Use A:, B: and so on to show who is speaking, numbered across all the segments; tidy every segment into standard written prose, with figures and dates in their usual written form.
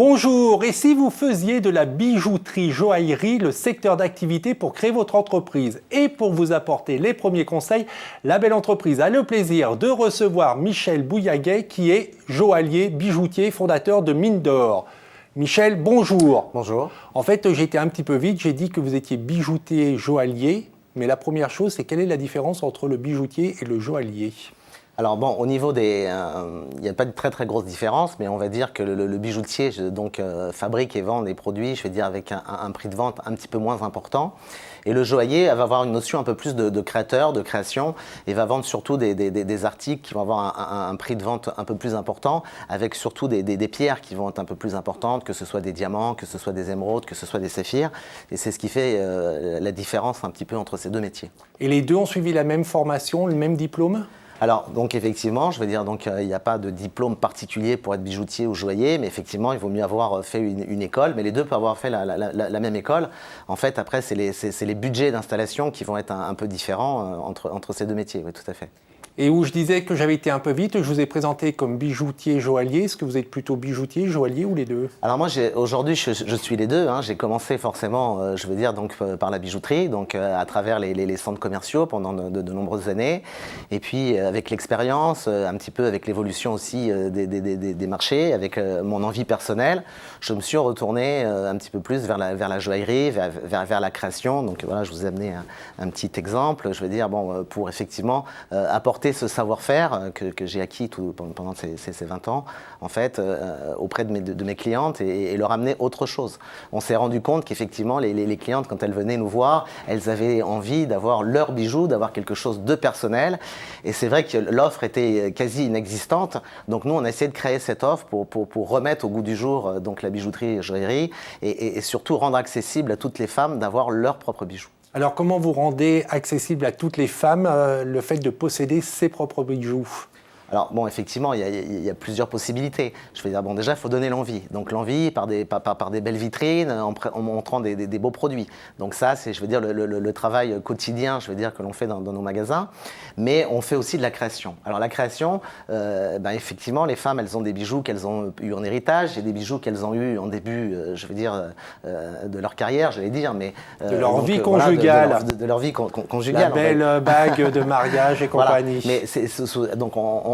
A: Bonjour, et si vous faisiez de la bijouterie-joaillerie le secteur d'activité pour créer votre entreprise et pour vous apporter les premiers conseils, la belle entreprise a le plaisir de recevoir Michel Bouillaguet qui est joaillier, bijoutier, fondateur de Mine d'Or. Michel, bonjour.
B: Bonjour.
A: En fait, j'ai été un petit peu vite, j'ai dit que vous étiez bijoutier, joaillier, mais la première chose, c'est quelle est la différence entre le bijoutier et le joaillier ?
B: Alors bon, au niveau des... il n'y a pas de très grosse différence, mais on va dire que le bijoutier fabrique et vend des produits, je vais dire, avec un prix de vente un petit peu moins important. Et le joaillier va avoir une notion un peu plus de créateur, de création, et va vendre surtout des articles qui vont avoir un prix de vente un peu plus important, avec surtout des pierres qui vont être un peu plus importantes, que ce soit des diamants, que ce soit des émeraudes, que ce soit des saphirs. Et c'est ce qui fait la différence un petit peu entre ces deux métiers.
A: Et les deux ont suivi la même formation, le même diplôme ?
B: Alors, donc effectivement, je veux dire, il n'y a pas de diplôme particulier pour être bijoutier ou joaillier, mais effectivement, il vaut mieux avoir fait une école, mais les deux peuvent avoir fait la même école. En fait, après, c'est les budgets d'installation qui vont être un peu différents entre ces deux métiers, oui, tout à fait.
A: Et où je disais que j'avais été un peu vite, je vous ai présenté comme bijoutier, joaillier. Est-ce que vous êtes plutôt bijoutier, joaillier ou les deux ?
B: Alors moi, aujourd'hui, je suis les deux. J'ai commencé forcément, je veux dire, par la bijouterie, à travers les centres commerciaux pendant de nombreuses années. Et puis, avec l'expérience, un petit peu avec l'évolution aussi des marchés, avec mon envie personnelle, je me suis retourné un petit peu plus vers la joaillerie, vers la création. Donc voilà, je vous ai amené un petit exemple, je veux dire, pour effectivement apporter ce savoir-faire que j'ai acquis pendant ces 20 ans, en fait, auprès de mes clientes et leur amener autre chose. On s'est rendu compte qu'effectivement, les clientes, quand elles venaient nous voir, elles avaient envie d'avoir leur bijou, d'avoir quelque chose de personnel. Et c'est vrai que l'offre était quasi inexistante. Donc nous, on a essayé de créer cette offre pour remettre au goût du jour donc la bijouterie et joaillerie et surtout rendre accessible à toutes les femmes d'avoir leur propre bijou.
A: Alors, comment vous rendez accessible à toutes les femmes le fait de posséder ses propres bijoux ?
B: Alors bon, effectivement, il y a plusieurs possibilités. Je veux dire, déjà, il faut donner l'envie. Donc l'envie par des belles vitrines, en montrant des beaux produits. Donc ça, c'est, je veux dire, le travail quotidien, je veux dire, que l'on fait dans nos magasins. Mais on fait aussi de la création. Alors la création, effectivement, les femmes, elles ont des bijoux qu'elles ont eu en héritage, et des bijoux qu'elles ont eu en début, je veux dire, de leur carrière, j'allais dire, mais
A: de leur vie conjugale,
B: voilà, de leur vie conjugale.
A: La belle bague de mariage et compagnie.
B: Voilà. Mais donc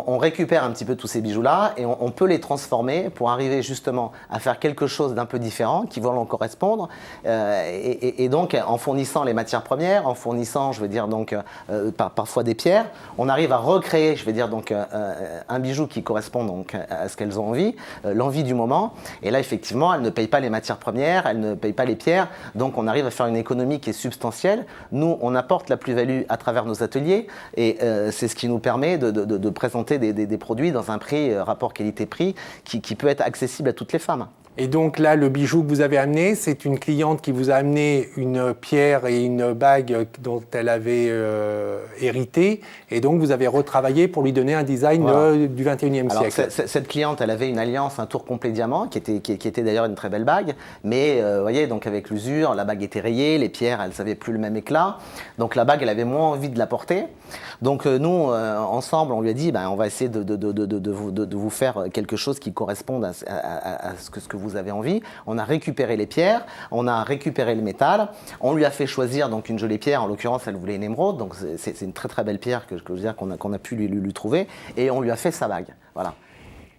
B: on récupère un petit peu tous ces bijoux-là et on peut les transformer pour arriver justement à faire quelque chose d'un peu différent qui va leur correspondre et donc en fournissant les matières premières, en fournissant, je veux dire, parfois des pierres, on arrive à recréer, je veux dire, un bijou qui correspond donc à ce qu'elles ont envie, l'envie du moment. Et là, effectivement, elles ne payent pas les matières premières, elles ne payent pas les pierres, donc on arrive à faire une économie qui est substantielle. Nous, on apporte la plus-value à travers nos ateliers et c'est ce qui nous permet de présenter des produits dans un prix, rapport qualité-prix, qui peut être accessible à toutes les femmes.
A: Et donc là, le bijou que vous avez amené, c'est une cliente qui vous a amené une pierre et une bague dont elle avait hérité. Et donc, vous avez retravaillé pour lui donner un design du 21e siècle.
B: Cette cliente, elle avait une alliance, un tour complet diamant, qui était d'ailleurs une très belle bague. Mais, vous voyez, donc avec l'usure, la bague était rayée, les pierres, elles n'avaient plus le même éclat. Donc, la bague, elle avait moins envie de la porter. Donc, nous, ensemble, on lui a dit, on va essayer de vous faire quelque chose qui corresponde à ce que vous avez envie. On a récupéré les pierres, on a récupéré le métal, on lui a fait choisir donc une jolie pierre, en l'occurrence elle voulait une émeraude, donc c'est une très belle pierre qu'on a pu lui trouver, et on lui a fait sa bague. Voilà.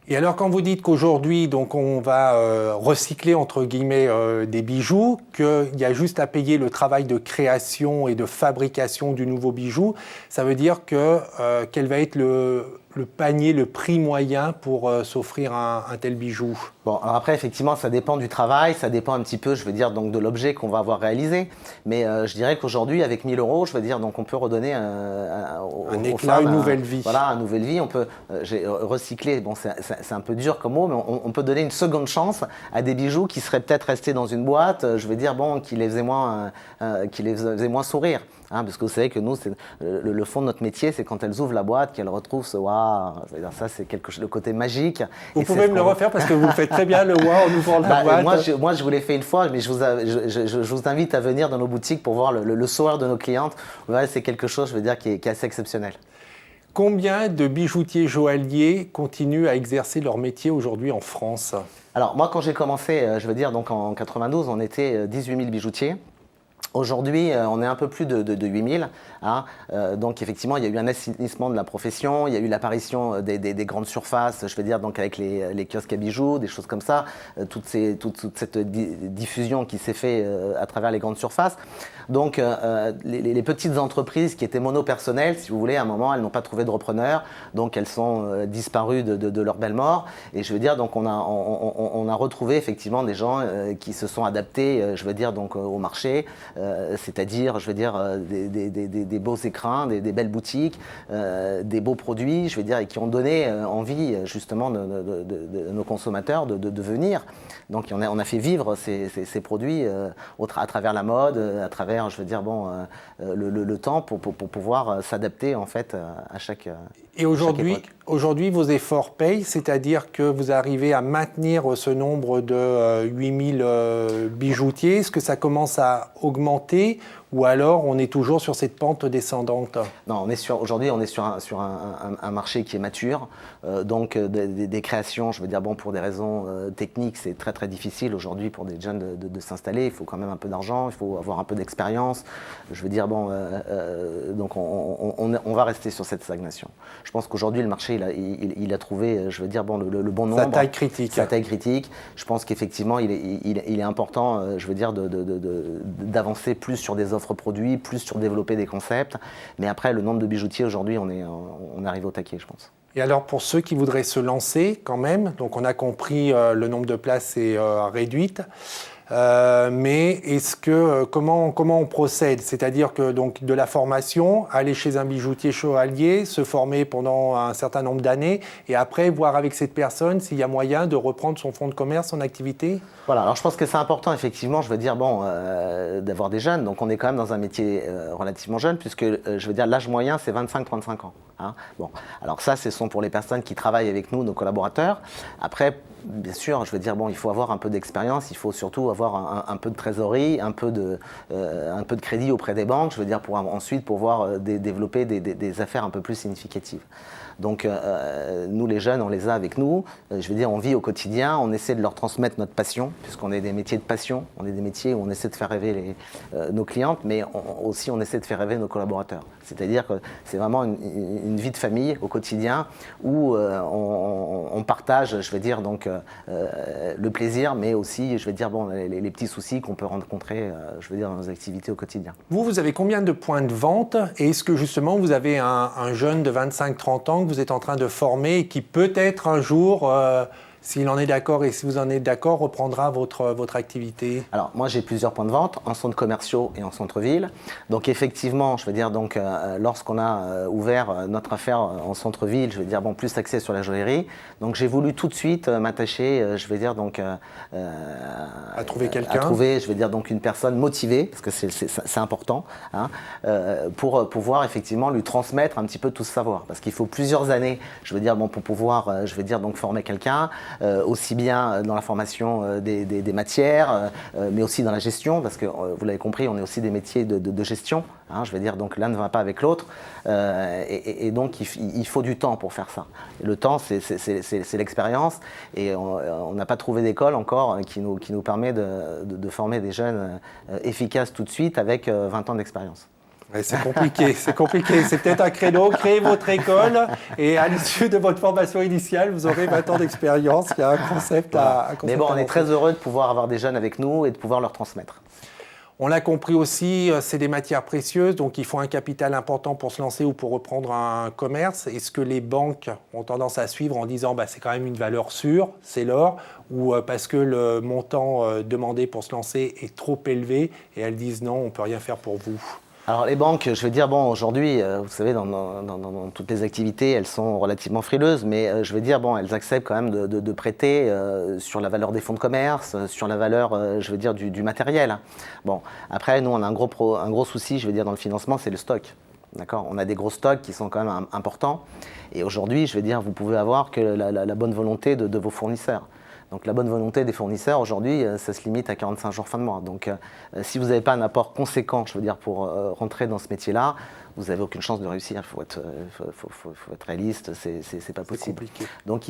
A: Et alors, quand vous dites qu'aujourd'hui, donc, on va recycler, entre guillemets, des bijoux, qu'il y a juste à payer le travail de création et de fabrication du nouveau bijou, ça veut dire quel va être le panier, le prix moyen pour s'offrir un tel bijou ?
B: Bon, alors après, effectivement, ça dépend du travail, ça dépend un petit peu, je veux dire, donc de l'objet qu'on va avoir réalisé. Mais je dirais qu'aujourd'hui, avec 1 000 €, je veux dire, donc on peut redonner
A: un éclat, une nouvelle vie.
B: Voilà, une nouvelle vie. On peut recycler. Bon, c'est un peu dur comme mot, mais on peut donner une seconde chance à des bijoux qui seraient peut-être restés dans une boîte. Je veux dire, qui les faisaient moins sourire. Parce que vous savez que nous, le fond de notre métier, c'est quand elles ouvrent la boîte, qu'elles retrouvent ce waouh. Ça, c'est le côté magique.
A: Vous pouvez me le refaire parce que vous faites très bien le waouh en ouvrant la boîte.
B: Moi, je vous l'ai fait une fois, mais je vous invite à venir dans nos boutiques pour voir le sourire de nos clientes. Ouais, c'est quelque chose, je veux dire, qui est assez exceptionnel.
A: Combien de bijoutiers joailliers continuent à exercer leur métier aujourd'hui en France?
B: Alors moi, quand j'ai commencé, je veux dire, donc en 92, on était 18 000 bijoutiers. Aujourd'hui, on est un peu plus de 8 000. Hein. Donc effectivement, il y a eu un assainissement de la profession, il y a eu l'apparition des grandes surfaces, je veux dire, donc avec les kiosques à bijoux, des choses comme ça, toute cette diffusion qui s'est faite à travers les grandes surfaces. Donc les petites entreprises qui étaient monopersonnelles, si vous voulez, à un moment, elles n'ont pas trouvé de repreneur, donc elles sont disparues de leur belle mort. Et je veux dire, donc on a retrouvé effectivement des gens qui se sont adaptés, je veux dire, donc au marché. C'est-à-dire, je veux dire, des beaux écrins, des belles boutiques, des beaux produits, je veux dire, et qui ont donné envie justement de nos consommateurs de venir. Donc on a fait vivre ces produits à travers la mode, à travers, je veux dire, bon, le temps pour pouvoir s'adapter en fait à chaque.
A: Et aujourd'hui, vos efforts payent, c'est-à-dire que vous arrivez à maintenir ce nombre de 8000 bijoutiers. Est-ce que ça commence à augmenter ou alors on est toujours sur cette pente descendante?
B: Non, aujourd'hui, on est sur un marché qui est mature. Donc des créations, je veux dire, bon, pour des raisons techniques, c'est très très difficile aujourd'hui pour des jeunes de s'installer. Il faut quand même un peu d'argent, il faut avoir un peu d'expérience. Je veux dire, bon, donc on va rester sur cette stagnation. Je pense qu'aujourd'hui, le marché, il a trouvé, je veux dire, bon, le bon nombre.
A: Sa taille critique.
B: Sa taille critique. Je pense qu'effectivement, il est important, je veux dire, d'avancer plus sur des offres produits, plus sur développer des concepts. Mais après, le nombre de bijoutiers, aujourd'hui, on arrive au taquet, je pense.
A: Et alors, pour ceux qui voudraient se lancer quand même, donc on a compris le nombre de places est réduite. Mais est-ce que comment on procède? C'est-à-dire que donc de la formation, aller chez un bijoutier joaillier, se former pendant un certain nombre d'années et après voir avec cette personne s'il y a moyen de reprendre son fonds de commerce, son activité?
B: Voilà, alors je pense que c'est important effectivement, je veux dire, bon, d'avoir des jeunes. Donc on est quand même dans un métier relativement jeune puisque je veux dire l'âge moyen c'est 25-35 ans. Hein. Bon, alors ça ce sont pour les personnes qui travaillent avec nous, nos collaborateurs. Après, bien sûr, je veux dire, bon, il faut avoir un peu d'expérience, il faut surtout avoir un peu de trésorerie, un peu de crédit auprès des banques, je veux dire, pour ensuite pouvoir développer des affaires un peu plus significatives. Donc nous les jeunes, on les a avec nous, je veux dire, on vit au quotidien, on essaie de leur transmettre notre passion, puisqu'on est des métiers de passion, on est des métiers où on essaie de faire rêver nos clientes, mais aussi on essaie de faire rêver nos collaborateurs. C'est-à-dire que c'est vraiment une vie de famille au quotidien où on partage, je veux dire, donc le plaisir, mais aussi, je veux dire, bon, les petits soucis qu'on peut rencontrer, je veux dire, dans nos activités au quotidien.
A: Vous avez combien de points de vente? Et est-ce que justement vous avez un jeune de 25-30 ans que vous êtes en train de former et qui peut-être un jour, s'il en est d'accord et si vous en êtes d'accord, reprendra votre activité?
B: Alors moi j'ai plusieurs points de vente en centres commerciaux et en centre-ville. Donc effectivement, je veux dire, donc lorsqu'on a ouvert notre affaire en centre-ville, je veux dire, bon, plus axé sur la joaillerie. Donc j'ai voulu tout de suite m'attacher, je veux dire, donc
A: à trouver quelqu'un,
B: à trouver, je veux dire, donc une personne motivée, parce que c'est important, hein, pour pouvoir effectivement lui transmettre un petit peu tout ce savoir. Parce qu'il faut plusieurs années, je veux dire, bon, pour pouvoir, je veux dire, donc former quelqu'un. Aussi bien dans la formation des matières, mais aussi dans la gestion, parce que vous l'avez compris, on est aussi des métiers de gestion. Hein, je veux dire, donc l'un ne va pas avec l'autre, et donc il faut du temps pour faire ça. Le temps, c'est l'expérience, et on n'a pas trouvé d'école encore qui nous permet de former des jeunes efficaces tout de suite avec 20 ans d'expérience.
A: C'est compliqué, c'est compliqué. C'est peut-être un créneau, créez votre école et à l'issue de votre formation initiale, vous aurez 20 ans d'expérience. Il y a un concept à
B: Mais bon, on est très heureux de pouvoir avoir des jeunes avec nous et de pouvoir leur transmettre.
A: On l'a compris aussi, c'est des matières précieuses, donc il faut un capital important pour se lancer ou pour reprendre un commerce. Est-ce que les banques ont tendance à suivre en disant c'est quand même une valeur sûre, c'est l'or, ou parce que le montant demandé pour se lancer est trop élevé et elles disent non, on ne peut rien faire pour vous?
B: Alors les banques, je veux dire, bon, aujourd'hui, vous savez, dans toutes les activités, elles sont relativement frileuses, mais je veux dire, bon, elles acceptent quand même de prêter sur la valeur des fonds de commerce, sur la valeur, je veux dire, du matériel. Bon, après, nous, on a un gros souci, je veux dire, dans le financement, c'est le stock. D'accord ? On a des gros stocks qui sont quand même importants, et aujourd'hui, je veux dire, vous pouvez avoir que la bonne volonté de vos fournisseurs. Donc la bonne volonté des fournisseurs, aujourd'hui, ça se limite à 45 jours fin de mois. Donc si vous n'avez pas un apport conséquent, je veux dire, pour rentrer dans ce métier-là, vous n'avez aucune chance de réussir. Il faut être réaliste, c'est pas possible.
A: Compliqué.
B: Donc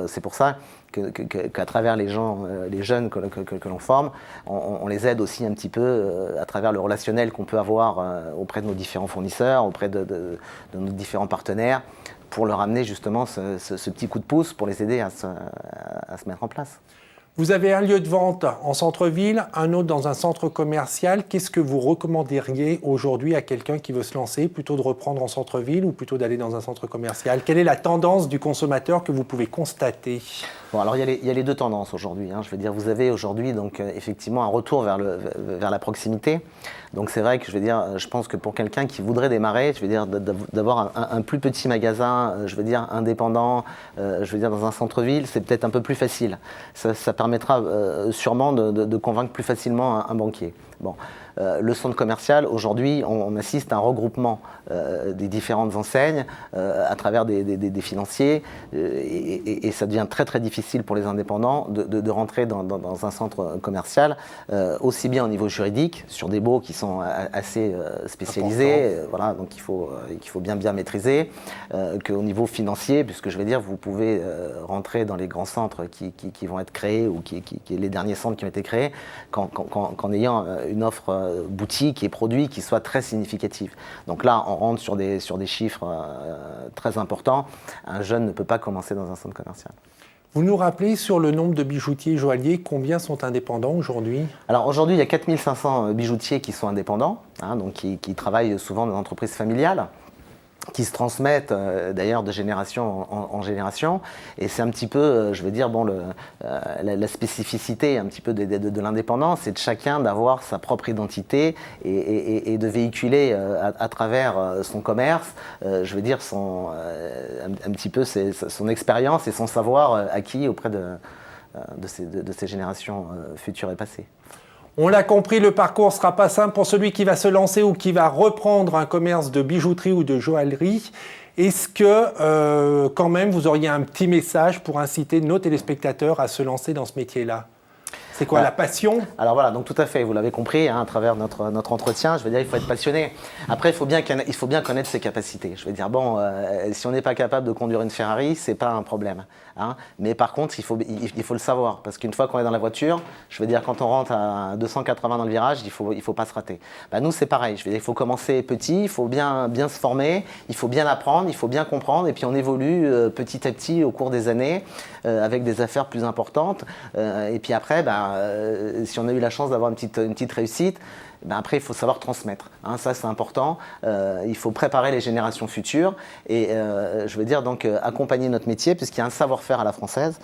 B: c'est pour ça qu'à travers les jeunes que l'on forme, on les aide aussi un petit peu à travers le relationnel qu'on peut avoir auprès de nos différents fournisseurs, auprès de nos différents partenaires, pour leur amener justement ce petit coup de pouce pour les aider à se mettre en place.
A: Vous avez un lieu de vente en centre-ville, un autre dans un centre commercial. Qu'est-ce que vous recommanderiez aujourd'hui à quelqu'un qui veut se lancer, plutôt de reprendre en centre-ville ou plutôt d'aller dans un centre commercial? Quelle est la tendance du consommateur que vous pouvez constater?
B: Bon, alors il y a les deux tendances aujourd'hui. Je veux dire, vous avez aujourd'hui donc effectivement un retour vers la proximité. Donc c'est vrai que je pense que pour quelqu'un qui voudrait démarrer, d'avoir un plus petit magasin, indépendant, dans un centre-ville, c'est peut-être un peu plus facile. Ça permettra sûrement de convaincre plus facilement un banquier. Bon. Le centre commercial, aujourd'hui, on assiste à un regroupement des différentes enseignes à travers des financiers et ça devient très très difficile pour les indépendants de rentrer dans un centre commercial, aussi bien au niveau juridique, sur des baux qui sont assez spécialisés, voilà, donc il faut bien maîtriser, qu'au niveau financier, puisque vous pouvez rentrer dans les grands centres qui vont être créés ou les derniers centres qui ont été créés qu'en ayant une offre boutique et produits qui soient très significatifs. Donc là, on rentre sur des chiffres très importants. Un jeune ne peut pas commencer dans un centre commercial.
A: Vous nous rappelez sur le nombre de bijoutiers joailliers, combien sont indépendants aujourd'hui?
B: Alors aujourd'hui, il y a 4500 bijoutiers qui sont indépendants, donc qui travaillent souvent dans des entreprises familiales, qui se transmettent d'ailleurs de génération en génération, et c'est un petit peu, la spécificité un petit peu de l'indépendant, c'est de chacun d'avoir sa propre identité et de véhiculer à travers son commerce, un petit peu son expérience et son savoir acquis auprès de ces générations futures et passées.
A: On l'a compris, le parcours ne sera pas simple pour celui qui va se lancer ou qui va reprendre un commerce de bijouterie ou de joaillerie. Est-ce que, quand même, vous auriez un petit message pour inciter nos téléspectateurs à se lancer dans ce métier-là? C'est quoi, la passion?
B: Alors voilà, donc tout à fait, vous l'avez compris, à travers notre entretien, il faut être passionné. Après, il faut bien connaître ses capacités. Si on n'est pas capable de conduire une Ferrari, c'est pas un problème. Mais par contre, il faut le savoir, parce qu'une fois qu'on est dans la voiture, quand on rentre à 280 dans le virage, il faut pas se rater. Nous, c'est pareil, il faut commencer petit, il faut bien se former, il faut bien apprendre, il faut bien comprendre, et puis on évolue petit à petit au cours des années, avec des affaires plus importantes, et puis après, si on a eu la chance d'avoir une petite réussite, après, il faut savoir transmettre. Ça, c'est important. Il faut préparer les générations futures et accompagner notre métier puisqu'il y a un savoir-faire à la française.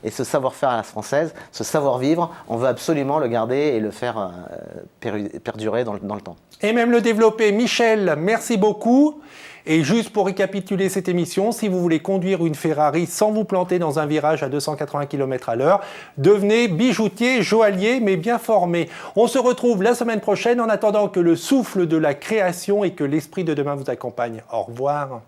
B: Et ce savoir-faire à la française, ce savoir-vivre, on veut absolument le garder et le faire perdurer dans le temps.
A: Et même le développer. Michel, merci beaucoup. Et juste pour récapituler cette émission, si vous voulez conduire une Ferrari sans vous planter dans un virage à 280 km/h, devenez bijoutier, joaillier, mais bien formé. On se retrouve la semaine prochaine en attendant que le souffle de la création et que l'esprit de demain vous accompagne. Au revoir.